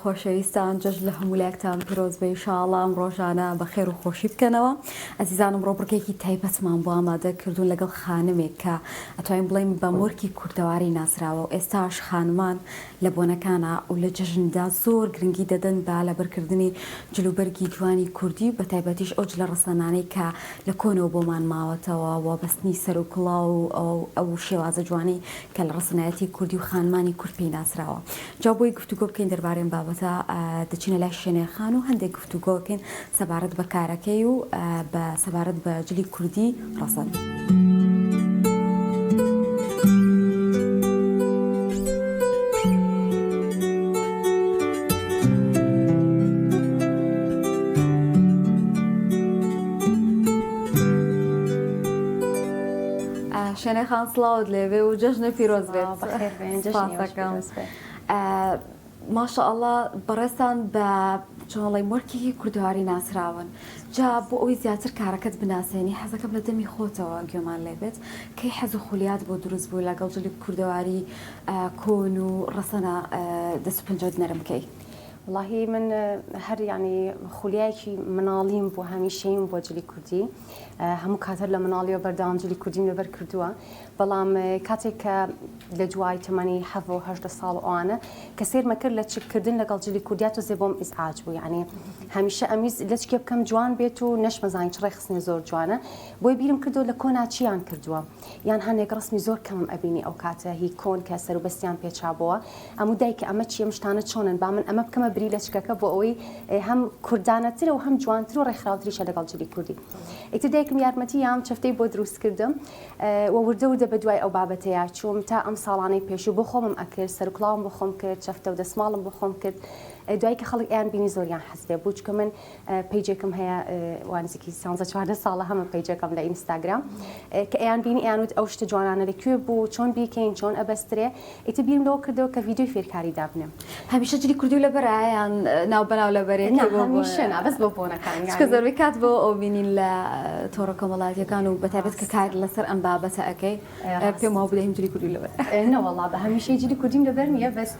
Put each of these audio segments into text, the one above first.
خۆشەویستان جەژ لە هەمولایەکتان پیرۆز بێ ئینشاڵڵا ڕۆژانە بە خێر و خۆشی بکەنەوە. ئەزیزانم ڕۆبڕکێکی تایبەتمان بۆ ئامادە کردوون لەگەڵ خانمێک کە ئەتوانین بڵێین بە مۆرکی کوردەواری ناسراوە و ئێستاش خانمان لە بۆنەکانە و لە جەژندا زۆر گرنگی دەدەن بە لەبەرکردنی جلوبەرگی جوانی کوردی بە تایبەتیش ئەو جلە ڕەسەنانەی کە لە کۆنەوە بۆمان ماوەتەوە وابەستنی سەر و کڵاو و ئەو شێوازە جوانی کە لە ڕەسەنایەتی کوردی و خانمانی کورد پێی ناسراوە. جا بۆی گفتوگۆ بکەین دەربارەی بابەتە دەچینە لای شوێنێخان و هەندێک گفتوگۆ بکەین سەبارەت بە کارەکەی و بە سەبارەت بە جلی کوردی ڕەسەن. شوێنێخان سڵاوت لێبێ و جەژنە پیرۆز بێت. ماشەئەڵڵا بەڕێستان بە چۆڵی مۆرکێکی کوردەواری ناسراون. جا بۆ ئەوی زیاتر کارەکەت بناسێنی حەزەکەم لە دەمی خۆتەوە گوێمان لێبێت کەی حەز و خولیات بۆ دروست بوو لەگەڵ جلی کوردەواری کۆن و ڕەسەنە دەست و پەنجەت نەرم بکەی. والله من هەر ینی خولیایەکی مناڵیم بۆ هەمیشەیم بۆ جلی کوردی هەموو کاتەر لە مناڵی و بەردەوام جلی کوردیم لەبەر کردووە بەڵام کاتێک کە لە دوای تەمەنی 7 ساڵ ئەوانە کە سێرمە کرد لە چکردن لەگەڵ جلی کوردیات و زێ بۆم ئیزعاج بوو یعنی هەمیشە ئەمیز لە چکێ بکەم جوان بێت و نەشمەزانی چڕێ خستنی زۆر جوانە بۆی بیرم کردو لە کۆناچیان کردووە یان هەندێک ڕسمی زۆر کەمم ئەبینی ئەو کاتە هی کۆن کە سەر و بەستیان پێچابەوە ئەموو دایکە ئەمە چیە مشتانە چۆنن با من ئەمە بکەمە بری لە چکەکە بۆ ئەوەی هەم کوردانەترە و هەم جوانتر و ڕێکخراوتریشە لەگەڵ جلی کوردی. ئیتر دایکم یارمەتی یام چەفتەی بۆ دروست کردم و وردە وردە بە دوای ئەو بابەتەیە چووم تا ئەم ساڵانەی پێشوو بۆ خۆمم ئەکرد سەرکڵاوم بۆ خۆم کرد چەفتە و دەسماڵم بۆ خۆم کرد دوای کە خەڵک ئەیان بینی زۆریان حەزێ بوو چکە من پیجێکم هەیە وانزیکی 14 ساڵە هەمە پیجەکەم لە ئینستاگرام کە ئەیان بینی ئەیانوت ئەو شتە جوانانە لەکوێ بوو چۆن بیکەین چۆن ئەبەسترێ ئیتر بیرم لەوە کردەوە کە ڤیدیۆی فێرکاری دابنێم. هەمیشە جلی کوردی و لەبەرایان ناو بەناو لەبەرێت هەمیشە نابەست بۆ بۆنەکان چکە زۆربەی کات بۆ ئەو بینین لە تۆڕە کۆمەڵایەتیەکان و بەتایبەت کە کار لەسەر ئەم بابەتە ئەەکەی پێم وا بدەین جلی کوردی لەبەر نەوەڵا بە هەمیشەی جلی کوردیم لەبەر نییە بەس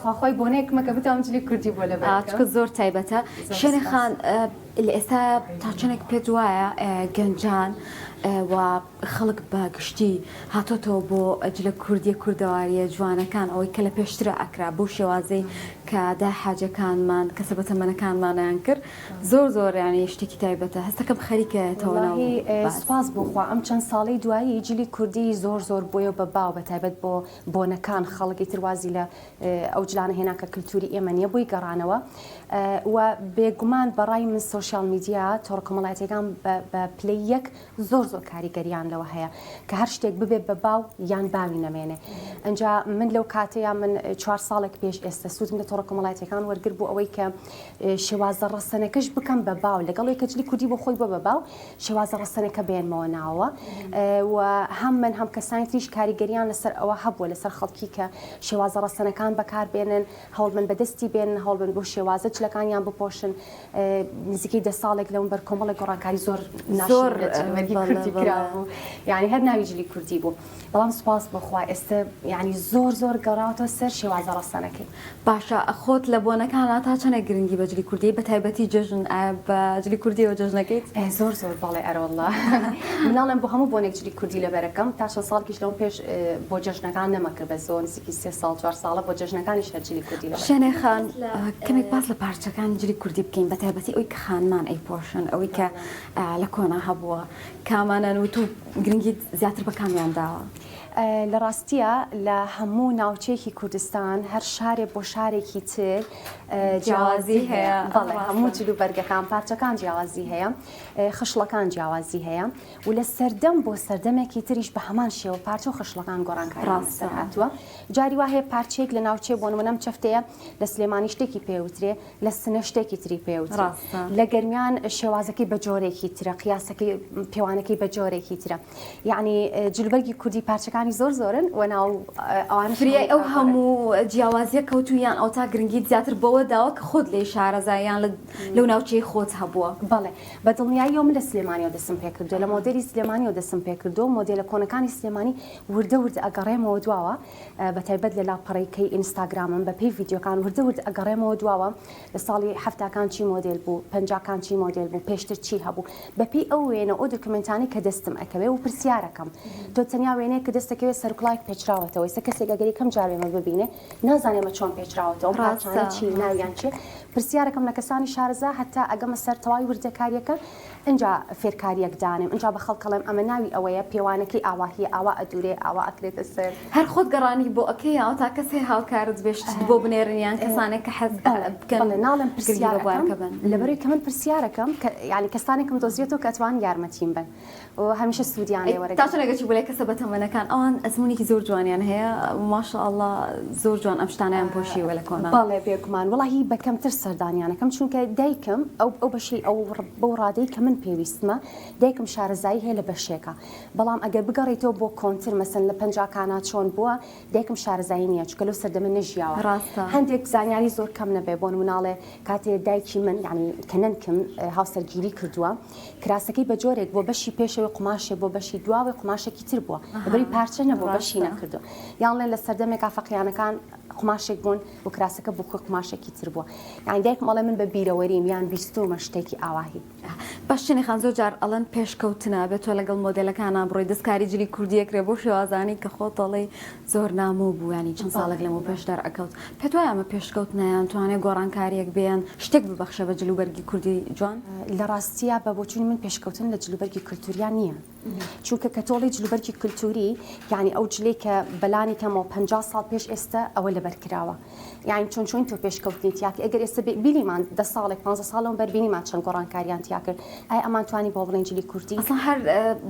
خواخوای بۆنەیەکمە کە بتوانم جلی کوردی بۆ لەبەر زۆر تایبەتە. شوێنێخان لە ئێستا تا چنێک پێت وایە گەنجان و خەڵک بە گشتی هاتۆتەوە بۆ جلە کوردیە کوردەواریە جوانەکان ئەوەی کە لە پێشترە ئەکرا بۆ شێوازەی کە داحاجەکانمان کەسە بەتەمەنەکانمانیان کرد زۆر ینی شتێکی تایبەتە هەستەکەم خەریکەتەوە سپاس بۆخوا ئەم چەند ساڵی دوایی جلی کوردی زۆر بۆیە بە باو بەتایبەت بۆ بۆنەکان خەڵکی تروازی لە ئەو جلانە هێنا کە کللتوری ئێمە نیە بۆی گەڕانەوە و بێگومان بەڕای من سوۆشیال میدیا تۆڕە کۆمەڵایەتیەکان بە پلەی یەک زۆر کاریگەریان لەوە هەیە کە هەر شتێک ببێت بە باو یان باوی نەمێنێ. ئەنجا من لەو کاتەیە من 4 ساڵێک پێش ئێستا سوودم لە تۆڕە کۆمەڵایەتیەکان وەرگر بوو ئەوەی کە شێوازە ڕەسەنەکەش بکەم بە باو لەگەڵی کە جلی کوردی بۆ خۆی بۆ بە باو شێوازە ڕەسەنەکە بێنمەوە ناوە و هەم من هەم کەسانی تریش کاریگەریان لەسەر ئەوە هەبووە لەسەر خەڵکی کە شێوازە ڕەسەنەکان بەکاربێنن هەوڵ من بەدەستی بێنن هەوڵ بن بۆ شێوازە چلەکانیان بپۆشن نزیکەی 10 ساڵێک لەون بەر کۆمەڵی گۆڕانکاری زۆر کوردی کرابوو یعنی هەر ناوی جلی کوردی بوو بەڵام سوپاس بخوا ئێستا ینی زۆر گەڕاوەتەوە سەر شێوازە ڕەسەنەکەی. باشە خۆت لە بۆنەکانە تا چەنە گرنگی بە جلی کوردی بە تایبەتی جژن بە جلی کوردیەوە جژنەکەیت زۆر بەڵێ ئەرەوەڵڵا مناڵم بۆ هەموو بۆنێک جلی کوردی لەبەرەکەم تا 6 ساڵکیش لەو پێش بۆ جژنەکان نەمەکرد بە زۆر نزیکی 3 ساڵ 4 ساڵە بۆ جژنەکانیش هەر جلی کوردی لەبەر. شوێنێخان کەمێک باس لە پارچەکان جلی کوردی بکەین بە تایبەتی ئەوی کە خانمان ئەیپۆشن ئەوەی کە لە کۆنا هەبووە کامانەن و تو گرنگی زیاتر بە کامیان داوە. لە ڕاستیە لە هەموو ناوچەیەکی کوردستان هەر شارێک بۆ شارێکی تر جیاوازی هەیە هەموو جلوبەرگەکان پارچەکان جیاوازی هەیە خشلەکان جیاوازی هەیە و لە سەردەم بۆ سەردەمێکی تریش بە هەمان شێوە پارچە و خشلەکان گۆڕانکاری هاتووە. جاری وا هەیە پارچەیەک لە ناوچێ بۆ نمونەم چەفتەیە لە سلێمانی شتێکی پێوترێ لە سنە شتێکی تری پێوترێ لە گەرمیان شێوازەکەی بە جۆرێکی ترە قیاسەکەی پێوانەکەی بە جۆرێکی ترە یعنی جلوبەرگی کوردی پارچەکان کۆنەکانی زۆرن و ناو ئەوان فریای ئەو هەموو جیاوازیە کەوتویان ئەو تا گرنگی زیاتر بەوە داوە کە خۆت لێ شارەزاییان لەو ناوچەی خۆت هەبووە. بەڵێ بە دڵنیایی من لە سلێمانیەوە دەستم پێ کردو، لە مۆدێلی سلێمانیەوە دەستم پێ کردو، مۆدێلە کۆنەکانی سلێمانی وردە ئەگەڕێمەوە دواوە بە تایبەت لە لاپەڕەکەی ئینستاگرامم بە پێی ڤیددیۆکان وردە ئەگەڕێمەوە دواوە لە ساڵی هەفتاکان چی مۆدل بوو، پەنجاکان چی مۆدل بوو، پێشتر چی هەبوو بەپی ئەو وێنە ئەو دکمنتانی کە دەستم ئەکەوێ و پرسیارەکەم تۆ تەنیا وێنەیە کە دەستەکەوێت سەرکڵایك پێچراوەتەوە ئێستا کەسێک ئەگەری کەم جارێمە ببینێ نازانێمە چۆن پێچراوەتەوە پاچانە چی ناویان چێ پرسیارەکەم لە کەسانی شارەزا هەتا ئەگەمە سەر تەواوی وردەکاریەکە اینجا فێرکاریەک دانم اینجا بە خەڵکەڵێم ئەمە ناوی ئەوەیە پێوانەکەی ئاواهی ئاوا ئەدورێ ئاوا ئەکرێتە سەر هەر خۆت گەڕانی بۆ ئەەکەی ئەو تا کەسێ هاوکارت بێشت بۆ بنێرنیان کەسانێک کە حەز بکەن ناڵم پرسیارەکەم لەبەروی کە من پرسیارەکەم ینی کەستانێکم دۆزیێتەوە کە ئەتوان یارمەتیم بن و هەمیشە سوودیانێ وەرە تا چۆنێکی بۆ لای کەسە بەتەمەنەکان ئەوان ئەزمونێکی زۆر جوانیان هەیە ماشەئەڵڵا زۆر جوان ئەم شتانیان پۆشیوە لە کۆنا. بەڵێ بێگومان وڵی بەکەمتر سەردانیانەکەم چونکە دایکم ئەو بەشی ئەو بەو ڕادەی کە من پێویستمە دایکم شارەزایی هەیە لە بەشێکە بەڵام ئەگەر بگەڕێتەوە بۆ کۆنتر مەسەن لە پەنجاکانە چۆن بووە دایکم شارەزایی نییە چکە لەو سەردەمە نەژیاوە هەندێک زانیاری زۆر کەم نەبێ بۆ نموناڵێ کاتێ دایکی من ینی کەنەنکم هاوسەرگیری کردووە کراسەکەی بە جۆرێک بۆ بەشی پێشەوەی قماشێ بۆ بەشی دواوەی قماشێکی تر بووە بەری پارچە نەبوو بەشی نەکردو یانڵێ لە سەردەمێک ئافەقییانەکان قماشێک بوون و کراسەکە بۆ قماشێکی تر بووە یان دایک مەڵێ من بە بیرەوەریم یان بیستومە شتێکی ئاواهی باشنی خان زۆر جار ئەڵەن پێشکەوتنە بێت تۆ لەگەڵ مۆدلەکانە بڕۆی دەستکاری جلی کوردیەکرێ بۆ شێوازانی کە خۆ دەڵێ زۆر نامۆ بوو ینی چەند ساڵێک لەمە پێشدار ئەکەوت پێت وایە ئەمە پێشکەوتنیان توانێت گۆڕانکاریەک بێن شتێک ببەخشە بە جلوبەرگی کوردی جوان لە ڕاستیە بە بۆچوونی من پێشکەوتن لە جلوبەرگی کولتوریان نییە چونکە کە تۆڵی جلوبەرگی کولتوری یعنی ئەو جلەی کە بەلانی کەمەوە 50 ساڵ پێش ئێستا ئەوە لەبەرکراوە یعنی چۆن تۆ پێشکەوتنی تیاکە ئەگەر ئێستا بینیمان 10 ساڵێک 15 ساڵەوە بەربینیمان چەند گۆڕانکاریان تیا کرد ئایا ئەمان توانی بۆ بڵێن جلی کوردی ئەسڵ هەر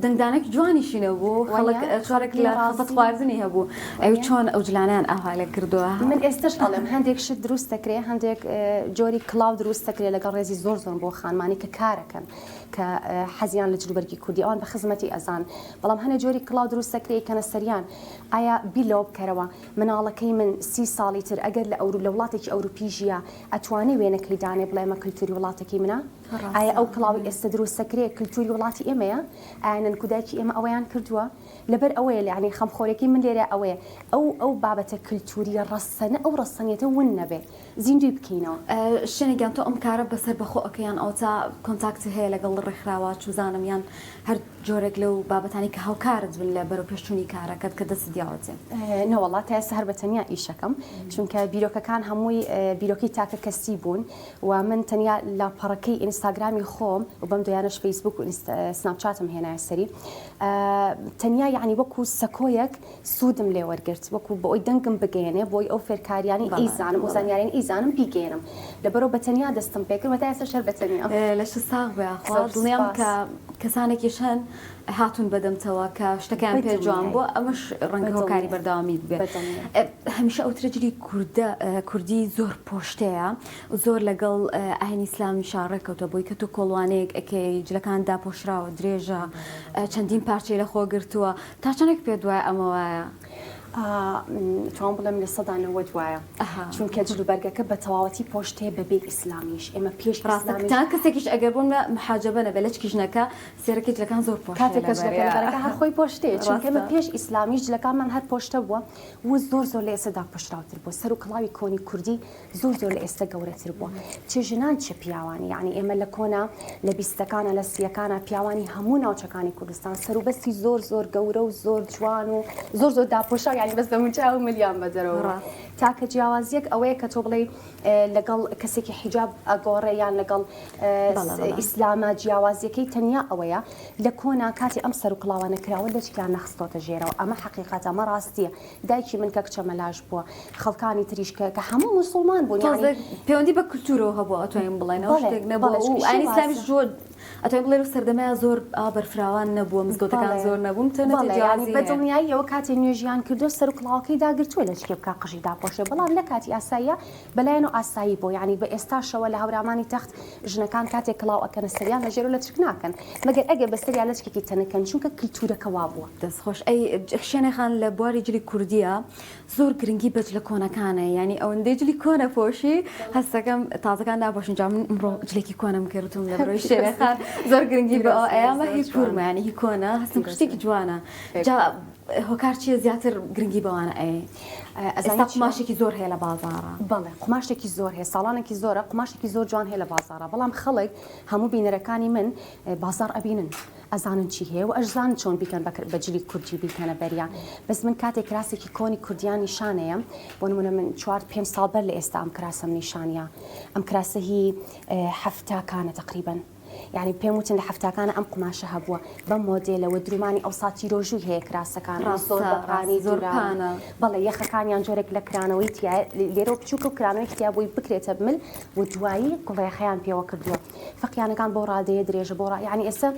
دەنگدانێک جوانیشینە بوو خەڵک چۆرێک لە ڕاستە خواردنی هەبوو ئەو چۆن ئەو جلانیان ئاها لە کردووە من ئێستش ئەڵێم هەندێک شت دروست دەکرێت هەندێک جۆری کلااو دروست دەکرێت لەگەڵ ڕێزی زۆر بۆ خانمانی کە کارەکەن کە حەزیان لە جلوبەرگی کوردی ئەوان بە خزمەتی ئەزان بەڵام هەنێ جۆری کلااو دروست دەکرێت کەنە سەریان ئایا بیلۆ بکەرەوە مناڵەکەی من 30 ساڵی تر ئەگەر لە وڵاتێکی ئەوروپی ژیە ئەتوانێ وێنەکەی دانێ بڵێ ئەمە کولتوری وڵاتێکی منە ئایا ئەو کلااوی ئێستا دروست دەکرێت کولتوری وڵاتی ئێمەیە ئایا نەنکوداکی ئێمە ئەوەیان کردووە لەبەر ئەوەیە یعنی خەمخۆرێکی من لێرە ئەوەیە ئەو بابەتە کولتوریە ڕەسەنە ئەو ڕەسەنیەتە ون نەبێ زیندوی بکەینەوە شوێنێکیان تۆ ئەم کارە بەسەر بەخۆ ئەەکەیان ئەو تا کۆنتاکتی هەیە لەگەڵ ڕێکخراوە چوزانم یان هەر جۆرێک لەو بابەتانی کە هاوکارت بن لە بەرەو پێشچوونی کارەکەت کە دەست دیاوەتێ نەوەڵات تا ئێستا هەر بەتەنیا ئیشەکەم چونکە بیرۆکەکان هەمووی بیرۆکەی تاکە کەسی بوون و من تەنیا لاپەڕەکەی ئینستاگرامی خۆم و بەم دویانش فەیسبوک و سناپچاتم هێنایە سەری تەنیا یعنی وەکو سەکۆیەک سوودم لێ وەرگرت وەکو بۆ ئەوی دەنگم بگەێنێ بۆی ئەو فێرکاریانی ئیزانم و زانیاریان ئیزانم بیگەێنم لەبەرەوە بەتەنیا دەستم پێکرد و تا ئێستا شەر بەتەنیا لە ش ساغ بێخوا دڵنیام کە کەسانێکیش هەن هاتون بەدەمتەوە کە شتەکان پێ جوان بووە ئەمەش ڕەنگە هۆکاری بەرداوامی بێت هەمیشە ئەو ترەجلی کوردی زۆر پۆشتەیە زۆر لەگەڵ ئاینی ئیسلامی شارڕێکەوتە بۆی کە تۆ کۆڵوانەیەک ئەکەی جلەکان داپۆشراوە درێژە چەندین پارچەی لە خۆ گرتووە تا چەندێک پێ دوایە ئەمە وایە توان بڵێم لە سەدانەوە دوایە چونکە جلوبەرگەکە بە تەواوەتی پۆشتێ بەبێ ئیسلامیش ئێمە پێش ڕاستان کەسێکیش ئەگەر بوون محاجەبە نەبێت لە چکیژنەکە سێرەکەی جلەکان زۆر پۆشتێ کاتێکەکە هەر خۆی پۆشتێ چونکە ئێمە پێش ئیسلامیش جلەکانمان هەر پۆشتە بووە و زۆر لە ئێستا داپۆشراوتر بووە سەر و کڵاوی کۆنی کوردی زۆر لە ئێستا گەورەتر بووە چ ژنان چه پیاوانی یعنی ئێمە لە کۆنا لە بیستەکانە لە سیەکانە پیاوانی هەموو ناوچەکانی کوردستان سەر و بەستی زۆر گەورە و زۆر جوان و زۆر داپۆشا یعنی بەس دەمونچاو ملیان بەدەرەوە تاکە جیاوازیەک ئەوەیە کە تۆ بڵێ لەگەڵ کەسێکی حیجاب ئەگۆڕێ یان لەگەڵ ئیسلامە جیاوازیەکەی تەنیا ئەوەیە لە کۆنا کاتی ئەم سەر و کڵاوانە کراوە لە چیان نەخستۆتە ژێرەوە ئەمە حقیقەت ئەمە ڕاستیە دایکی من کە کچە مەلاش بووە خەڵکانی تریش کە هەموو موسڵمان بوون پەیوەندی بە کولتورەوە هەبووە ئەتوانین بڵێنەوە شتێک نەبووە ئەنی ئیسلامیش ئەتوانین بڵێن سەردەمەیە زۆر بەرفراوان نەبووە مزگەوتەکان زۆر نەبوون تەنە ینی بەدڵنیایی ئەوە کاتی نوێژیان کردو سەر و کڵاوەکەی داگرتووە لە چکێ بکە قژی داپۆشێ بەڵام لە کاتی ئاساییە بەلایەن و ئاسایی بۆ ینی بە ئێستاشەوە لە هەورامانی تەخت ژنەکان کاتێک کڵاو ئەکەنە سەریان لە ژێرە لە چرک ناکەن مەگەر ئەگە بەسەریا لە چکێکی تەنەکەن چونکە کلتورەکە وا بووە. دەستخۆش ئەی شوێنێخان لە بواری جلی کوردیە زۆر گرنگی بەج لە کۆنەکانە ینی ئەوەندەی جلی کۆنە پۆشی هەستەکەم تازەکان داپۆشین جا من ئەمڕۆ جلێکی کۆنم کردوم لە بڕۆی شوێنێخان زۆر گرنگی بە ئەیامە هیچ پورمە ینی هی کۆنە هەستم شتێکی جوانە جا هۆکار چیە زیاتر گرنگی بەوانە ئێستا قماشێکی زۆر هەیە لە بازاڕە. بەڵێ قماشێکی زۆر هەیە ساڵانێکی زۆرە قماشێکی زۆر جوان هەیە لە بازاڕە بەڵام خەڵک هەموو بینەرەکانی من بازار ئەبینن ئەزانن چی هەیە و ئەژزان چۆن بیکەن بەجلی کوردی بیکەنە بەریان بەس من کاتێک کراسێکی کۆنی کوردیان نیشانەیە بۆ نمونە من 4-5 ساڵ بەر لە ئێستا ئەم کراسەم نیشانە ئەم کراسە هی هەفتاکانە تقریبا یعنی پێم وتن لە هەفتاکانە ئەم قماشە هەبووە بە مۆدێلەوە درومانی ئەو ساتی ڕۆژوو هەیە کراسەکان ڕاستۆڕانی زۆرپانە بەڵێ یەخەکانیان جۆرێک لە کرانەوەی لێرە بچووکە و کرانەوەی کتیابووی بکرێتە بمل و دوایی گوڵێخەیان پێوە کردووە فەقیانەکان بۆ ڕادەیە درێژە بۆ ینی ئێستا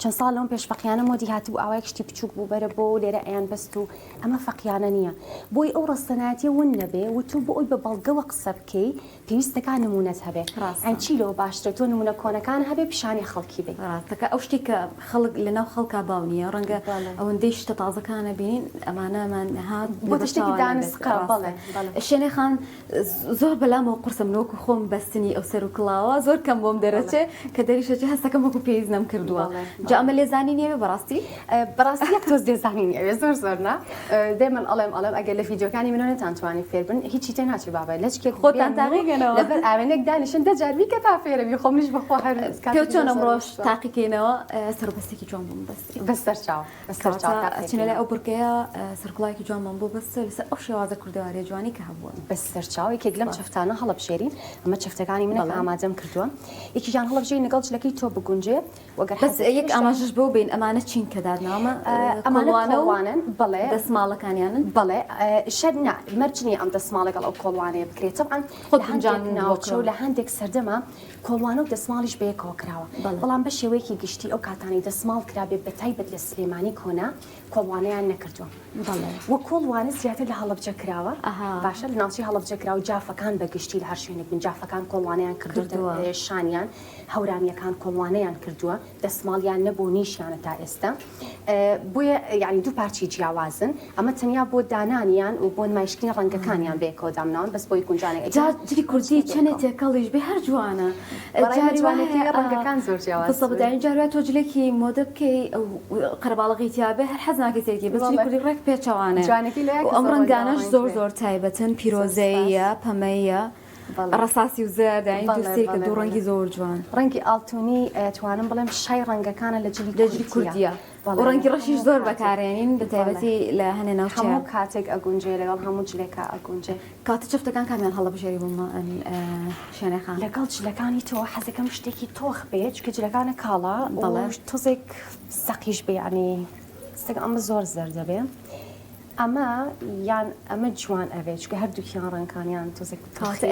چەند ساڵ لەم پێش فەقیانە مۆدی هاتبوو ئاوای شتی بچووک بوو بەرە بۆ لێرە ئەیان بەست و ئەمە فەقیانە نییە بۆی ئەو ڕستەناتی ون نەبێ و تو بۆ ئەوی بە بەڵگەوە قسە بکەی پێویستەکان نمونەت هەبێ ئەن چی لەوە باشترە تۆ نمونە کۆنەکان هەبێ پیشانی خەڵکی بێ ڕاستەکە ئەو شتی کە خەڵک لەناو خەڵکا باو نییە ڕەنگە ئەوەندەی شتە تازەکانە بینین ئەمانەمان هات بۆ تشتێکی دانسقە شوێنێخان زۆر بەلامەوە قورسم نۆکو خۆم بەستنی ئەو سەر و کڵاوە زۆر کەم بۆم دەرەچێ کە دەریشەچێ هەستەکەم وەکو پێویست نەم کردووە جا ئەمە لێزانی نییە بەڕاستی بەڕاستی یەک تۆز لێزانی نییە زۆر زۆرنا دێمن ئەڵێم ئەگەر لە ڤیدیۆکانی منەتان توانی فێر بن هیچی تێ ناچی بابە لە چکێک خۆتان تاقیگەنەوە لەبەر ئاوێنێک دانیشن دەجاربی کە تا فێرەبی خۆمنیش بەخۆ هەر پێ چۆن ئەمڕۆژ تاقیکەینەوە سەربەستێکی جوان بووم بەستی بەسەر چاو چینە لە ئەو بڕکەیە سەرکڵایکی جوانمان بۆ بەستە لەسەر ئەو شێوازە کوردەواری جوانی کە هەبووە بەسەر چاوێکێک لەم چەفتانە هەڵەبژێرین ئەمە چەفتەکانی منە ئامادەم کردووە یەکیجان هەڵەبژێری لەگەڵ جلەکەی تۆ بگونجێ وەگەر بەس یەک ئاماژەش بۆ بین ئەمانە چین کە دادنامە ئەمانەوانن بڵێ دەسماڵەکانیانن بەڵێ شەر مەرجنی ئەم دەسماڵ لەگەڵ ئەو کۆڵوانەیە بکرێت طبعاً خۆتجان ناوچە و لە هەندێک سەردەما کۆڵوانە و دەسماڵیش بەیەکەوە کراوە بەڵام بە شێوەیەکی گشتی ئەو کاتانی دەسماڵ کرابێت بە تایبەت لە سلێمانی کۆنا کۆڵوانەیان نەکردووە وە کۆڵوانە زیاتر لە هەڵەبجە کراوە باشە لە ناوچی هەڵەبجە کراوە جافەکان بەگشتی لە هەر شوێنێک بن جافەکان کۆڵوانیان کردووە شانیان هەورامیەکان کۆڵوانەیان کردووە دەسماڵیان نەبوو نیشیانە تا ئێستا بۆیە یعنی دوو پارچی جیاوازن ئەمە تەنیا بۆ دانانیان و بۆ نمایشتنی ڕەنگەکانیان بێکەوە دامناون بەس بۆی گونجانێک جلی کوردی چەنێ تێکەڵیش بێ هەر جوانە ڕەنگەکان زۆر جیاواز بداین جارات تۆ جلێکی مۆدە بکەی قەرباڵغی تیابێ هەر حەز ناکەی تێکی بەس جلی کوردی ڕێک پێچەوانە ئەم ڕەنگانەش زۆر زۆر تایبەتن پیرۆزەیە پەمەیە ڕساسی و زەردانی دووسێ کە دوو ڕەنگی زۆر جوان ڕەنگی ئاڵتونی توانم بڵێم شای ڕەنگەکانە لە جلی کوردیە ڕەنگی ڕەشیش زۆر بەکارێنین بە تایبەتی لە هەنێ ناوچە هەموو کاتێک ئەگونجێ لەگەڵ هەموو جلێکە ئەگونجێ کاتە چەفتەکان کامیان هەڵەبژێری بوومە شوێنەکان لەگەڵ جلەکانی تۆ حەزەکەم شتێکی تۆخ بێت چکە جلەکانە کاڵا تۆزێک سەقیش بێ ینی ستێک ئەمە زۆر زەر دەبێ ئەمە یان ئەمە جوان ئەوێت چکە هەردووکیان ڕەنگانیان تۆزێک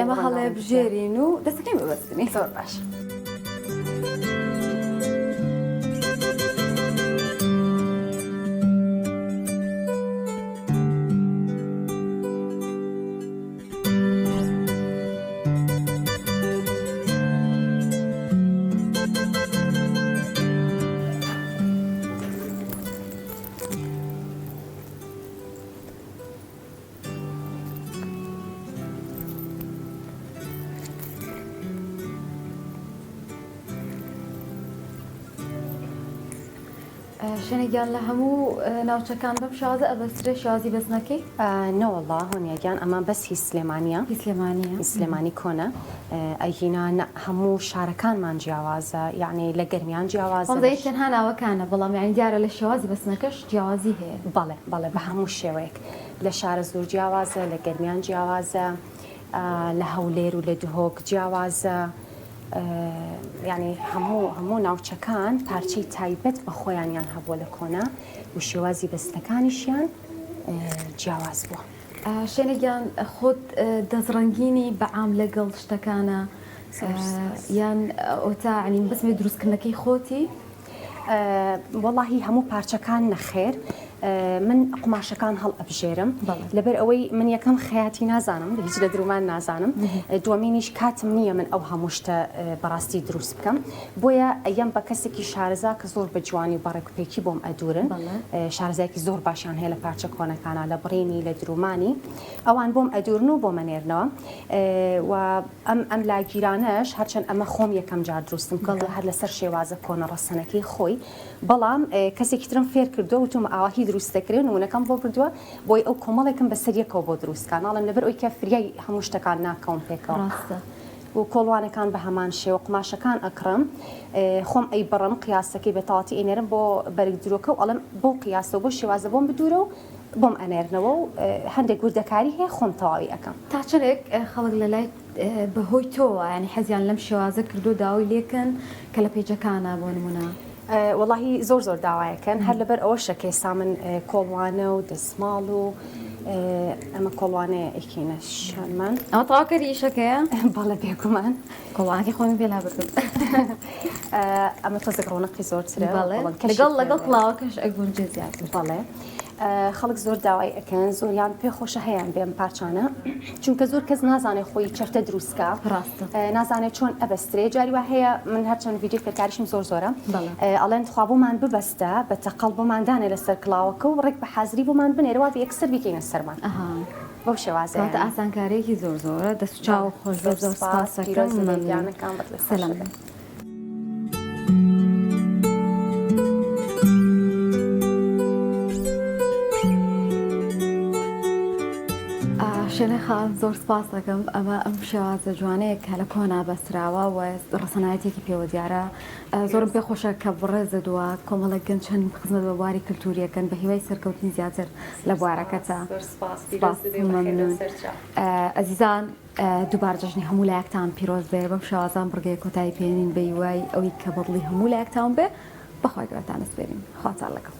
ئێمە هەڵێ بژێرین و دەستەکەی ببەستنی زۆر باش. شوێنێکیان لە هەموو ناوچەکان بەم شازە ئەبەسترێ شازی بەس نەکەی؟ نەوەڵڵا هۆنیەکان ئەمە بەسی سلێمانیە سلێمانی کۆنە ئەیهینان هەموو شارەکانمان جیاوازە یعنی لە گەرمیان جیاوازە تەنها ناوەکانە بەڵام یانی دیارە لە شێوازی بەسنەکەش جیاوازی هەیە بەڵێ بە هەموو شێوەیەک لە شارە زۆر جیاوازە لە گەرمیان جیاوازە لە هەولێر و لە دهۆک جیاوازە ینی هەموو ناوچەکان پارچەی تایبەت بە خۆیانیان هەبووە لە کۆنا و شێوازی بەستەکانیشیان جیاواز بووە. شوێنێکیان خۆت دەزڕەنگینی بەعام لەگەڵ شتەکانە یان ئەوتا عنی بەسمی دروستکردنەکەی خۆتی؟ واللهی هەموو پارچەکان نەخێر من قماشەکان هەڵ ئەبژێرم لەبەر ئەوەی من یەکەم خەیاتی نازانم هیچ لە درومان نازانم دووەمینیش کاتم نییە من ئەو هەموو شتە بەڕاستی دروست بکەم بۆیە ئەیەم بە کەسێکی شارەزا کە زۆر بە جوانی بەڕێکوپێکی بۆم ئەدورن شارەزایەکی زۆر باشیان هەیە لە پارچە کۆنەکانە لە بڕینی لە درومانی ئەوان بۆم ئەدورن و بۆ مەنێرنەوە و ئەم لاگیرانەش هەرچەند ئەمە خۆم یەکەم جار دروستم کردو هەر لەسەر شێوازە کۆنە ڕەسەنەکەی خۆی بەڵام کەسێکی ترم فێر کردو وتم ئاواهی دروست دەکرێن و نەکەم بۆ کردووە بۆی ئەو کۆمەڵێکم بەسەریەکەوە بۆ دروستکان ناڵم لەبەر ئەوی کە فریای هەموو شتەکان ناکەون پێکەوە و کۆڵوانەکان بە هەمان شێوە قماشەکان ئەکڕم خۆم ئەی بڕم قیاسەکەی بە تاواتی ئێنێرم بۆ بەرگ درۆکە و ئەڵم بۆ قیاسەوە بۆ شێوازە بۆم بدورە و بۆم ئەنێرنەوە و هەندێک گوردەکاری هەیە خۆم تەواوی ئەەکەم تا چەندێک خەڵک لە لای بەهۆی تۆوە ینی حەزیان لەم شێوازە کردو داوای لێکن کە لە پێیجەکانە بۆ نمونە واللهی زۆر داوایەکەن هەر لەبەر ئەوە شەکەی سامن کۆڵوانە و دەسماڵ و ئەمە کۆڵوانەیە ئەکینە شانمان ئەمە تەواکەری ئیشەکەیە باڵە بێگومان کۆڵوانەکەی خۆمی پێلا بکرد ئەمە تۆزێک ڕۆنەقی زۆرترە لەگەڵ کڵاوەکەش ئەگبوون جێ زیاتر بەڵێ خەڵک زۆر داوای ئەەکەن زۆریان پێخۆشە هەیەیان بێم پارچانە چونکە زۆر کەس نازانێت خۆی چەرتە دروستکە نازانێت چۆن ئەبەسترێ جاری وا هەیە من هەرچەند ویدیو کەتاریشم زۆرە ئەڵێن خوا بۆمان ببەستە بە تەقەڵ بۆماندانێ لەسەر کڵاوەکە و ڕێک بە حەزری بۆمان بنێرەوە بە یەکسەر بیکەینە سەرمان بەو شێوازە ئاسانکارێکی زۆرە دەست چاو خۆش بە زۆر سپاسەکەم سەلام. شوێنە خاڵ زۆر سپاس دەکەم ئەمە ئەم شێوازە جوانەیە کە لە کۆنا بەستراوە و ڕسەنایەتێکی پێوە دیارە زۆرم پێ خۆشە کە بڕێزە دووە کۆمەڵک گەن چەند خزمەت بە بواری کللتوریەکەن بە هیوای سەرکەوتنی زیاتر لە بوارەکەتە ئەزیزان دووبار جژنی هەموو لایەکتان پیرۆز بێ بەم شێوازان بڕگەی کۆتایی پێێنین بە هیوای ئەوەی کە بەڵی هەموو لایەکتان بێ بەخوای گەورەتان دەسپێرین خوا چاڵەکەم.